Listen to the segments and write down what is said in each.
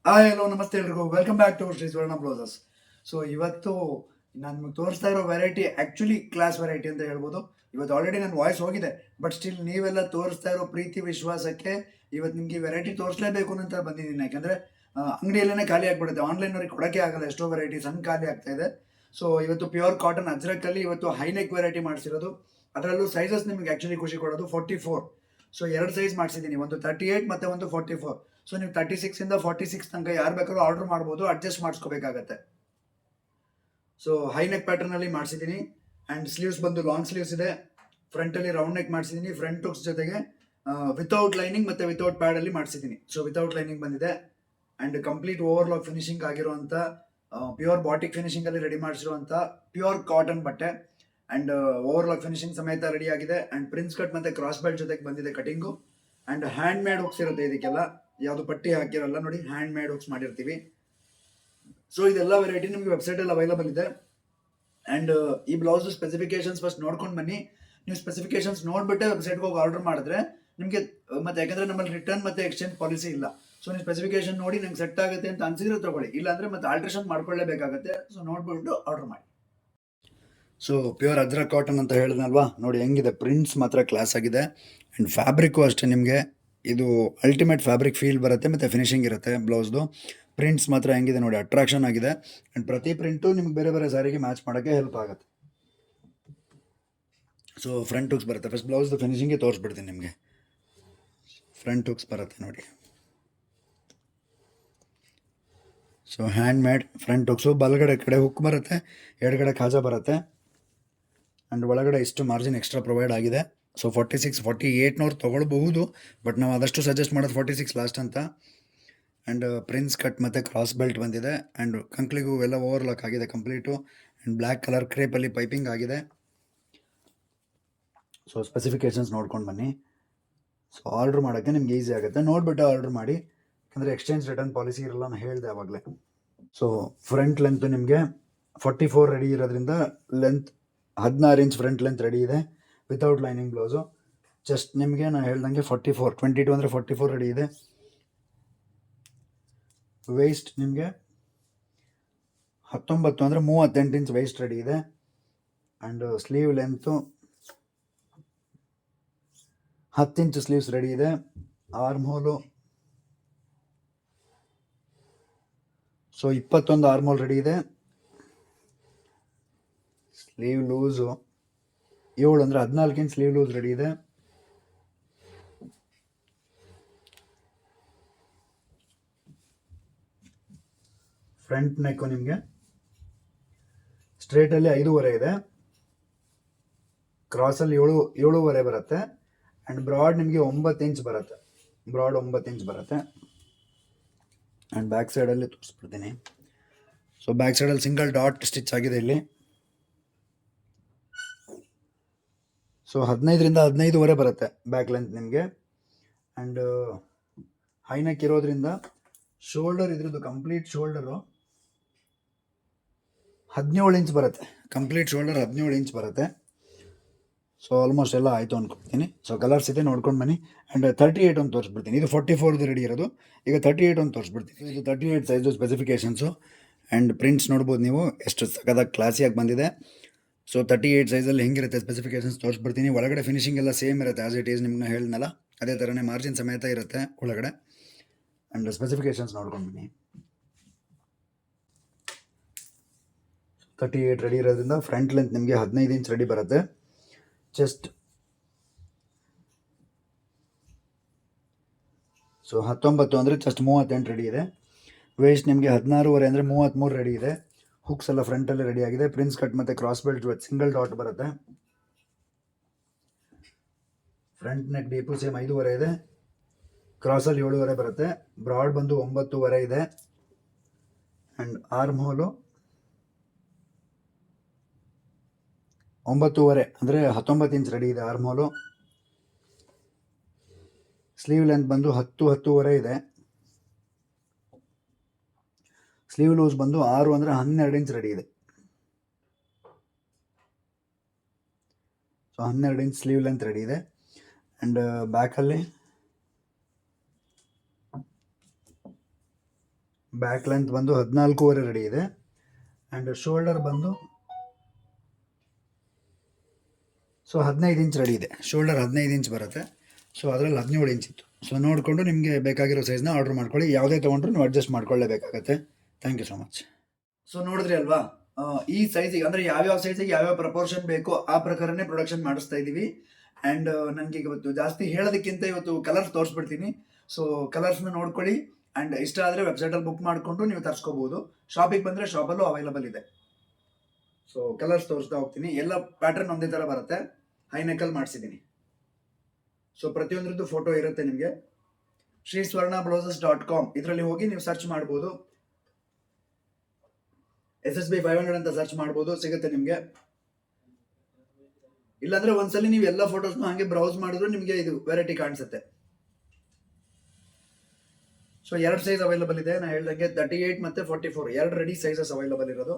Hi hello ನಮಸ್ತೆ ಎಲ್ರಿಗೂ welcome back to Shri ಸ್ವರ್ಣ ಬ್ಲೌಸಸ್. ಸೊ ಇವತ್ತು ನಾನು ನಿಮಗೆ ತೋರಿಸ್ತಾ ಇರೋ ವೆರೈಟಿ ಆ್ಯಕ್ಚುಲಿ ಕ್ಲಾಸ್ ವೆರೈಟಿ ಅಂತ ಹೇಳ್ಬೋದು. ಇವತ್ತು ಆಲ್ರೆಡಿ ನನ್ನ ವಾಯ್ಸ್ ಹೋಗಿದೆ, ಬಟ್ ಸ್ಟಿಲ್ ನೀವೆಲ್ಲ ತೋರಿಸ್ತಾ ಇರೋ ಪ್ರೀತಿ ವಿಶ್ವಾಸಕ್ಕೆ ಇವತ್ತು ನಿಮಗೆ ವೆರೈಟಿ ತೋರಿಸಲೇಬೇಕು ಅಂತ ಬಂದಿದ್ದೀನಿ. ಯಾಕಂದರೆ ಅಂಗಡಿಯಲ್ಲೇ ಖಾಲಿ ಆಗಿಬಿಡುತ್ತೆ, ಆನ್ಲೈನವ್ರಿಗೆ ಕೊಡೋಕ್ಕೆ ಆಗಲ್ಲ, ಎಷ್ಟೋ ವೆರೈಟೀಸ್ ಹಂಗೆ ಖಾಲಿ ಆಗ್ತಾ ಇದೆ. ಸೊ ಇವತ್ತು ಪ್ಯೂರ್ ಕಾಟನ್ ಅಜ್ರಕಲ್ಲಿ ಇವತ್ತು ಹೈನೆಕ್ ವೆರೈಟಿ ಮಾಡಿಸಿರೋದು. ಅದರಲ್ಲೂ ಸೈಜಸ್ ನಿಮಗೆ ಆ್ಯಕ್ಚುಲಿ ಖುಷಿ ಕೊಡೋದು 44. ಸೊ ಎರಡು ಸೈಜ್ ಮಾಡಿಸಿದ್ದೀನಿ, ಒಂದು 38 ಮತ್ತು ಒಂದು 44. ಸೊ ನೀವು 36ಇಂದ 46 ತನಕ ಯಾರು ಬೇಕಾದ್ರೂ ಆರ್ಡರ್ ಮಾಡ್ಬೋದು, ಅಡ್ಜಸ್ಟ್ ಮಾಡಿಸ್ಕೋಬೇಕಾಗತ್ತೆ. ಸೊ ಹೈ ನೆಕ್ ಪ್ಯಾಟರ್ನಲ್ಲಿ ಮಾಡಿಸಿದ್ದೀನಿ. ಆ್ಯಂಡ್ ಸ್ಲೀವ್ಸ್ ಬಂದು ಲಾಂಗ್ ಸ್ಲೀವ್ಸ್ ಇದೆ. ಫ್ರಂಟಲ್ಲಿ ರೌಂಡ್ ನೆಕ್ ಮಾಡಿಸಿದ್ದೀನಿ, ಫ್ರಂಟ್ ಹುಕ್ಸ್ ಜೊತೆಗೆ ವಿತೌಟ್ ಲೈನಿಂಗ್ ಮತ್ತು ವಿತೌಟ್ ಪ್ಯಾಡಲ್ಲಿ ಮಾಡಿಸಿದ್ದೀನಿ. ಸೊ ವಿತೌಟ್ ಲೈನಿಂಗ್ ಬಂದಿದೆ. ಆ್ಯಂಡ್ ಕಂಪ್ಲೀಟ್ ಓವರ್ಲಾಕ್ ಫಿನಿಶಿಂಗ್ ಆಗಿರುವಂಥ ಪ್ಯೂರ್ ಬಾಟಿಕ್ ಫಿನಿಶಿಂಗಲ್ಲಿ ರೆಡಿ ಮಾಡಿಸಿರುವಂಥ ಪ್ಯೂರ್ ಕಾಟನ್ ಬಟ್ಟೆ. ಆ್ಯಂಡ್ ಓವರ್ಲಾಕ್ ಫಿನಿಶಿಂಗ್ ಸಮೇತ ರೆಡಿ ಆಗಿದೆ. ಆ್ಯಂಡ್ ಪ್ರಿನ್ಸ್ ಕಟ್ ಮತ್ತು ಕ್ರಾಸ್ ಬೆಲ್ಟ್ ಜೊತೆಗೆ ಬಂದಿದೆ cutting. And hand made hooks ಇರುತ್ತೆ ಇದಕ್ಕೆಲ್ಲ, ಯಾವುದು ಪಟ್ಟಿ ಹಾಕಿರಲ್ಲ ನೋಡಿ, ಹ್ಯಾಂಡ್ ಮೇಡ್ ಹುಕ್ಸ್ ಮಾಡಿರ್ತೀವಿ. ಸೊ ಇದೆಲ್ಲ ವೆರೈಟಿ ನಿಮಗೆ ವೆಬ್ಸೈಟಲ್ಲಿ ಅವೈಲಬಲ್ ಇದೆ. ಆ್ಯಂಡ್ ಈ ಬ್ಲೌಸ್ ಸ್ಪೆಸಿಫಿಕೇಶನ್ಸ್ ಫಸ್ಟ್ ನೋಡ್ಕೊಂಡು ಬನ್ನಿ. ನೀವು ಸ್ಪೆಸಿಫಿಕೇಶನ್ಸ್ ನೋಡಿಬಿಟ್ಟೆ ವೆಬ್ಸೈಟ್ಗೆ ಹೋಗಿ ಆರ್ಡರ್ ಮಾಡಿದ್ರೆ ನಿಮಗೆ ಮತ್ತೆ, ಯಾಕಂದರೆ ನಮ್ಮಲ್ಲಿ ರಿಟರ್ನ್ ಮತ್ತು ಎಕ್ಸ್ಚೇಂಜ್ ಪಾಲಿಸಿ ಇಲ್ಲ. ಸೊ ನೀವು ಸ್ಪೆಸಿಫಿಕೇಶನ್ ನೋಡಿ ನಂಗೆ ಸೆಟ್ ಆಗುತ್ತೆ ಅಂತ ಅನ್ಸಿದ್ರೆ ತೊಗೊಳ್ಳಿ, ಇಲ್ಲಾಂದರೆ ಮತ್ತೆ ಆಲ್ಟ್ರೇಷನ್ ಮಾಡ್ಕೊಳ್ಳೇಬೇಕಾಗತ್ತೆ. ಸೊ ನೋಡ್ಬಿಟ್ಟು ಆರ್ಡರ್ ಮಾಡಿ. ಸೊ ಪ್ಯೂರ್ ಅಜ್ರಕ್ ಕಾಟನ್ ಅಂತ ಹೇಳಿದ್ನಲ್ವಾ, ನೋಡಿ ಹೆಂಗಿದೆ, ಪ್ರಿಂಟ್ಸ್ ಮಾತ್ರ ಕ್ಲಾಸ್ ಆಗಿದೆ. ಆ್ಯಂಡ್ ಫ್ಯಾಬ್ರಿಕ್ಕು ಅಷ್ಟೇ ನಿಮಗೆ ಇದು ಅಲ್ಟಿಮೇಟ್ ಫ್ಯಾಬ್ರಿಕ್ ಫೀಲ್ ಬರುತ್ತೆ ಮತ್ತು ಫಿನಿಶಿಂಗ್ ಇರುತ್ತೆ ಬ್ಲೌಸ್ದು. ಪ್ರಿಂಟ್ಸ್ ಮಾತ್ರ ಹೆಂಗಿದೆ ನೋಡಿ, ಅಟ್ರಾಕ್ಷನ್ ಆಗಿದೆ. ಆ್ಯಂಡ್ ಪ್ರತಿ ಪ್ರಿಂಟು ನಿಮ್ಗೆ ಬೇರೆ ಬೇರೆ ಸ್ಯಾರಿಗೆ ಮ್ಯಾಚ್ ಮಾಡೋಕ್ಕೆ ಹೆಲ್ಪ್ ಆಗುತ್ತೆ. ಸೊ ಫ್ರಂಟ್ ಹುಕ್ಸ್ ಬರುತ್ತೆ, ಫಸ್ಟ್ ಬ್ಲೌಸ್ದು ಫಿನಿಶಿಂಗ್ಗೆ ತೋರಿಸ್ಬಿಡ್ತೀನಿ ನಿಮಗೆ. ಫ್ರಂಟ್ ಹುಕ್ಸ್ ಬರುತ್ತೆ ನೋಡಿ. So hand made front hooks, ಬಲಗಡೆ ಕಡೆ ಹುಕ್ ಬರುತ್ತೆ, ಎಡಗಡೆ ಖಾಜಾ ಬರುತ್ತೆ. ಆ್ಯಂಡ್ ಒಳಗಡೆ ಇಷ್ಟು ಮಾರ್ಜಿನ್ ಎಕ್ಸ್ಟ್ರಾ ಪ್ರೊವೈಡ್ ಆಗಿದೆ. ಸೊ 46 48ನವ್ರು ತೊಗೊಳ್ಬಹುದು, ಬಟ್ ನಾವು ಆದಷ್ಟು ಸಜೆಸ್ಟ್ ಮಾಡೋದು 46 ಲಾಸ್ಟ್ ಅಂತ. ಆ್ಯಂಡ್ ಪ್ರಿನ್ಸ್ ಕಟ್ ಮತ್ತು ಕ್ರಾಸ್ ಬೆಲ್ಟ್ ಬಂದಿದೆ. ಆ್ಯಂಡ್ ಕಂಕ್ಲಿಗೂ ಎಲ್ಲ ಓವರ್ಲಾಕ್ ಆಗಿದೆ ಕಂಪ್ಲೀಟು. ಆ್ಯಂಡ್ ಬ್ಲ್ಯಾಕ್ ಕಲರ್ ಕ್ರೇಪಲ್ಲಿ ಪೈಪಿಂಗ್ ಆಗಿದೆ. ಸೊ ಸ್ಪೆಸಿಫಿಕೇಷನ್ಸ್ ನೋಡ್ಕೊಂಡು ಬನ್ನಿ. ಸೊ ಆರ್ಡ್ರ್ ಮಾಡೋಕ್ಕೆ ನಿಮ್ಗೆ ಈಸಿ ಆಗುತ್ತೆ, ನೋಡಿಬಿಟ್ಟು ಆರ್ಡ್ರ್ ಮಾಡಿ. ಯಾಕಂದರೆ ಎಕ್ಸ್ಚೇಂಜ್ ರಿಟರ್ನ್ ಪಾಲಿಸಿ ಇರಲ್ಲ, ನಾನು ಹೇಳಿದೆ ಆವಾಗಲೇ. ಸೊ ಫ್ರಂಟ್ ಲೆಂತ್ ನಿಮಗೆ 44 ರೆಡಿ ಇರೋದ್ರಿಂದ length 16 inch front length ready ಇದೆ ವಿತೌಟ್ ಲೈನಿಂಗ್ ಬ್ಲೌಸು. ಜಸ್ಟ್ ನಿಮಗೆ ನಾನು ಹೇಳ್ದಂಗೆ 44 22 ಅಂದರೆ 44 ರೆಡಿ ಇದೆ. ವೇಸ್ಟ್ ನಿಮಗೆ 19 ಅಂದರೆ 38 ಇಂಚ್ ವೇಸ್ಟ್ ರೆಡಿ ಇದೆ. And sleeve length 10 inch sleeves ready ಇದೆ. Arm hole so 21 arm hole ready ಇದೆ. ಸ್ಲೀವ್ ಲೂಸು 7 ಅಂದರೆ 14 ಇಂಚ್ ಸ್ಲೀವ್ ಲೂಸ್ ರೆಡಿ ಇದೆ. ಫ್ರಂಟ್ ನೆಕ್ಕು ನಿಮಗೆ ಸ್ಟ್ರೇಟಲ್ಲಿ 5.5 ಇದೆ, ಕ್ರಾಸಲ್ಲಿ 7.5 ಬರುತ್ತೆ. ಆ್ಯಂಡ್ ಬ್ರಾಡ್ ನಿಮಗೆ 9 ಇಂಚ್ ಬರುತ್ತೆ, ಬ್ರಾಡ್ 9 ಇಂಚ್ ಬರುತ್ತೆ. ಆ್ಯಂಡ್ ಬ್ಯಾಕ್ ಸೈಡಲ್ಲಿ ತೋರಿಸ್ಬಿಡ್ತೀನಿ. ಸೊ ಬ್ಯಾಕ್ ಸೈಡಲ್ಲಿ ಸಿಂಗಲ್ ಡಾಟ್ ಸ್ಟಿಚ್ ಆಗಿದೆ ಇಲ್ಲಿ. ಸೊ 15ರಿಂದ 15.5 ಬರುತ್ತೆ ಬ್ಯಾಕ್ ಲೆಂತ್ ನಿಮಗೆ. ಆ್ಯಂಡ್ ಹೈನೆಕ್ ಇರೋದ್ರಿಂದ ಶೋಲ್ಡರ್ ಇದ್ರದ್ದು ಕಂಪ್ಲೀಟ್ ಶೋಲ್ಡರು 17 ಇಂಚ್ ಬರುತ್ತೆ, ಕಂಪ್ಲೀಟ್ ಶೋಲ್ಡರ್ 17 ಇಂಚ್ ಬರುತ್ತೆ. ಸೊ ಆಲ್ಮೋಸ್ಟ್ ಎಲ್ಲ ಆಯಿತು ಅಂದ್ಕೊಳ್ತೀನಿ. ಸೊ ಕಲರ್ಸ್ ಇದೆ ನೋಡ್ಕೊಂಡು ಬನ್ನಿ. ಆ್ಯಂಡ್ 38 ಒಂದು ತೋರಿಸ್ಬಿಡ್ತೀನಿ. ಇದು 44 ರೆಡಿ ಇರೋದು, ಈಗ 38 ಒಂದು ತೋರಿಸ್ಬಿಡ್ತೀನಿ. ಇದು 38 ಸೈಜು ಸ್ಪೆಸಿಫಿಕೇಷನ್ಸು. ಆ್ಯಂಡ್ ಪ್ರಿಂಟ್ಸ್ ನೋಡ್ಬೋದು ನೀವು, ಎಷ್ಟು ಸಖತ್ತಾಗಿ ಕ್ಲಾಸಿಯಾಗಿ ಬಂದಿದೆ. ಸೊ 38 ಸೈಜಲ್ಲಿ ಹೆಂಗಿರುತ್ತೆ ಸ್ಪೆಸಿಫಿಕೇಷನ್ಸ್ ತೋರಿಸ್ಬಿಡ್ತೀನಿ. ಒಳಗಡೆ ಫಿನಿಶಿಂಗ್ ಎಲ್ಲ ಸೇಮ್ ಇರುತ್ತೆ ಆ್ಯಸ್ ಇಟ್ ಈಸ್, ನಿಮ್ಮನ್ನ ಹೇಳಿದ್ನಲ್ಲ ಅದೇ ಥರನೇ ಮಾರ್ಜಿನ್ ಸಮೇತ ಇರುತ್ತೆ ಒಳಗಡೆ. ಆ್ಯಂಡ್ ಸ್ಪೆಸಿಫಿಕೇಷನ್ಸ್ ನೋಡ್ಕೊಂಡು ಬನ್ನಿ. 38 ರೆಡಿ ಇರೋದ್ರಿಂದ ಫ್ರಂಟ್ ಲೆಂತ್ ನಿಮಗೆ 15 ಇಂಚ್ ರೆಡಿ ಬರುತ್ತೆ. ಚೆಸ್ಟ್ ಸೊ 19 ಅಂದರೆ ಚೆಸ್ಟ್ 38 ರೆಡಿ ಇದೆ. ವೇಸ್ಟ್ ನಿಮಗೆ 16.5 ಅಂದರೆ 33 ರೆಡಿ ಇದೆ. ಹುಕ್ಸ್ ಎಲ್ಲ ಫ್ರಂಟಲ್ಲಿ ರೆಡಿ ಆಗಿದೆ. ಪ್ರಿನ್ಸ್ ಕಟ್ ಮತ್ತು ಕ್ರಾಸ್ ಬೆಲ್ಟ್ ಸಿಂಗಲ್ ಡಾಟ್ ಬರುತ್ತೆ. ಫ್ರಂಟ್ ನೆಕ್ ಡೀಪು ಸೇಮ್ 5.5 ಇದೆ, ಕ್ರಾಸಲ್ಲಿ 7.5 ಬರುತ್ತೆ. ಬ್ರಾಡ್ ಬಂದು 9.5 ಇದೆ. ಆ್ಯಂಡ್ ಆರ್ಮ್ ಹೋಲು 9.5 ಅಂದರೆ 19 ಇಂಚ್ ರೆಡಿ ಇದೆ ಆರ್ಮ್ ಹೋಲು. ಸ್ಲೀವ್ ಲೆಂತ್ ಬಂದು 10.5 ಇದೆ. ಸ್ಲೀವ್ ಲೂಸ್ ಬಂದು 6 ಅಂದರೆ 12 ಇಂಚ್ ರೆಡಿ ಇದೆ. So 12 inch sleeve length ready ಇದೆ. ಆ್ಯಂಡ್ ಬ್ಯಾಕಲ್ಲಿ ಬ್ಯಾಕ್ ಲೆಂತ್ ಬಂದು 14.5 ರೆಡಿ ಇದೆ. ಆ್ಯಂಡ್ ಶೋಲ್ಡರ್ ಬಂದು 15 ಇಂಚ್ ರೆಡಿ ಇದೆ. ಶೋಲ್ಡರ್ 15 ಇಂಚ್ ಬರುತ್ತೆ. ಸೊ ಅದರಲ್ಲಿ 17 ಇಂಚ್ ಇತ್ತು. ಸೊ ನೋಡಿಕೊಂಡು ನಿಮಗೆ ಬೇಕಾಗಿರೋ ಸೈಜ್ನ ಆರ್ಡರ್ ಮಾಡ್ಕೊಳ್ಳಿ. ಯಾವುದೇ ತೊಗೊಂಡ್ರು ನೀವು ಅಡ್ಜಸ್ಟ್ ಮಾಡ್ಕೊಳ್ಳೇಬೇಕಾಗತ್ತೆ. Thank you so much. So ನೋಡಿದ್ರಿ ಅಲ್ವಾ, ಈ ಸೈಜಿಗೆ ಅಂದರೆ ಯಾವ್ಯಾವ ಸೈಜಿಗೆ ಯಾವ್ಯಾವ ಪ್ರಪೋರ್ಷನ್ ಬೇಕೋ ಆ ಪ್ರಕಾರನೇ ಪ್ರೊಡಕ್ಷನ್ ಮಾಡಿಸ್ತಾ ಇದ್ದೀವಿ. ಆ್ಯಂಡ್ ನನಗೆ ಇವತ್ತು ಜಾಸ್ತಿ ಹೇಳೋದಕ್ಕಿಂತ ಇವತ್ತು ಕಲರ್ಸ್ ತೋರಿಸ್ಬಿಡ್ತೀನಿ. ಸೊ ಕಲರ್ಸ್ನ ನೋಡ್ಕೊಳ್ಳಿ. ಆ್ಯಂಡ್ ಇಷ್ಟ ಆದರೆ ವೆಬ್ಸೈಟಲ್ಲಿ ಬುಕ್ ಮಾಡಿಕೊಂಡು ನೀವು ತರಿಸ್ಕೋಬೋದು. ಶಾಪಿಗೆ ಬಂದರೆ ಶಾಪಲ್ಲೂ ಅವೈಲಬಲ್ ಇದೆ. ಸೊ ಕಲರ್ಸ್ ತೋರಿಸ್ತಾ ಹೋಗ್ತೀನಿ. ಎಲ್ಲ ಪ್ಯಾಟರ್ನ್ ಒಂದೇ ಥರ ಬರುತ್ತೆ. ಹೈ ನೆಕ್ಕಲ್ಲಿ ಮಾಡಿಸಿದ್ದೀನಿ. ಸೊ ಪ್ರತಿಯೊಂದ್ರದ್ದು ಫೋಟೋ ಇರುತ್ತೆ ನಿಮಗೆ. sriswarnablouses.com ಇದರಲ್ಲಿ ಹೋಗಿ ನೀವು ಸರ್ಚ್ ಮಾಡ್ಬೋದು. SSB 500 ಅಂತ ಸರ್ಚ್ ಮಾಡ್ಬೋದು, ಸಿಗುತ್ತೆ ನಿಮಗೆ. ಇಲ್ಲಾಂದ್ರೆ ಒಂದ್ಸಲಿ ನೀವು ಎಲ್ಲ ಫೋಟೋಸ್ನು ಹಾಗೆ ಬ್ರೌಸ್ ಮಾಡಿದ್ರು ನಿಮಗೆ ಇದು ವೆರೈಟಿ ಕಾಣಿಸುತ್ತೆ. ಸೊ 2 ಸೈಜ್ ಅವೈಲಬಲ್ ಇದೆ. ನಾನು ಹೇಳ್ದಂಗೆ 38 ಮತ್ತೆ 44 2 ರೆಡಿ ಸೈಜಸ್ ಅವೈಲಬಲ್ ಇರೋದು.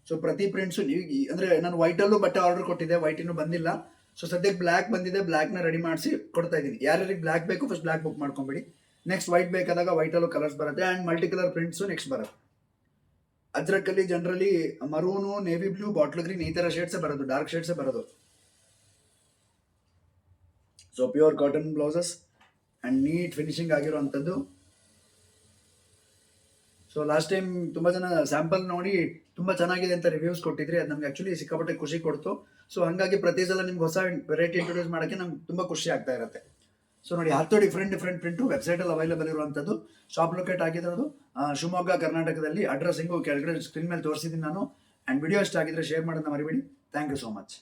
ಸೊ ಪ್ರತಿ ಪ್ರಿಂಟ್ಸು ನೀವು ಅಂದರೆ ನಾನು ವೈಟಲ್ಲೂ ಬಟ್ಟೆ ಆರ್ಡರ್ ಕೊಟ್ಟಿದ್ದೆ, ವೈಟ್ ಇನ್ನೂ ಬಂದಿಲ್ಲ. ಸೊ ಸದ್ಯಕ್ಕೆ ಬ್ಲ್ಯಾಕ್ ಬಂದಿದೆ, ಬ್ಲ್ಯಾಕ್ನ ರೆಡಿ ಮಾಡಿಸಿ ಕೊಡ್ತಾ ಇದ್ದೀನಿ. ಯಾರ್ಯಾರಿಗೆ ಬ್ಲ್ಯಾಕ್ ಬೇಕು ಫಸ್ಟ್ ಬ್ಲ್ಯಾಕ್ ಬುಕ್ ಮಾಡ್ಕೊಂಬಿಡಿ. ನೆಕ್ಸ್ಟ್ ವೈಟ್ ಬೇಕಾದಾಗ ವೈಟಲ್ಲೂ ಕಲರ್ಸ್ ಬರುತ್ತೆ. And multi colour prints next ಬರುತ್ತೆ. ಅಜ್ರಕಲ್ಲಿ generally maroon, navy blue, bottle green ಈ ಥರ ಶೇಡ್ಸೇ ಬರೋದು, ಡಾರ್ಕ್ ಶೇಡ್ಸೇ ಬರೋದು. So pure cotton blouses and neat finishing ಆಗಿರೋವಂಥದ್ದು. ಸೊ ಲಾಸ್ಟ್ ಟೈಮ್ ತುಂಬ ಜನ ಸ್ಯಾಂಪಲ್ ನೋಡಿ ತುಂಬ ಚೆನ್ನಾಗಿದೆ ಅಂತ ರಿವ್ಯೂಸ್ ಕೊಟ್ಟಿದ್ರಿ. ಅದು ನಮ್ಗೆ ಆ್ಯಕ್ಚುಲಿ ಸಿಕ್ಕಾಪಟ್ಟೆ ಖುಷಿ ಕೊಡ್ತು. ಸೊ ಹಾಗಾಗಿ ಪ್ರತಿ ಸಲ ನಿಮ್ಗೆ ಹೊಸ ವೆರೈಟಿ ಇಂಟ್ರೊಡ್ಯೂಸ್ ಮಾಡೋಕ್ಕೆ ನಮ್ಗೆ ತುಂಬ ಖುಷಿ ಆಗ್ತಾ ಇರುತ್ತೆ. ಸೊ ನೋಡಿ 10 ಡಿಫ್ರೆಂಟ್ ಪ್ರಿಂಟು ವೆಬ್ಸೈಟಲ್ಲಿ ಅವೈಲೇಬಲ್ ಇರುವಂಥದ್ದು. ಶಾಪ್ ಲೊಕೇಟ್ ಆಗಿರೋದು ಶಿವಮೊಗ್ಗ, ಕರ್ನಾಟಕದಲ್ಲಿ. ಅಡ್ರೆಸ್ ಹಿಂಗೂ ಕೆಳಗಡೆ ಸ್ಕ್ರೀನ್ ಮೇಲೆ ತೋರಿಸಿದ್ದೀನಿ ನಾನು. ಆ್ಯಂಡ್ ವಿಡಿಯೋ ಇಷ್ಟ ಆಗಿದ್ರೆ ಶೇರ್ ಮಾಡೋದನ್ನ ಮರಿಬೇಡಿ. Thank you so much.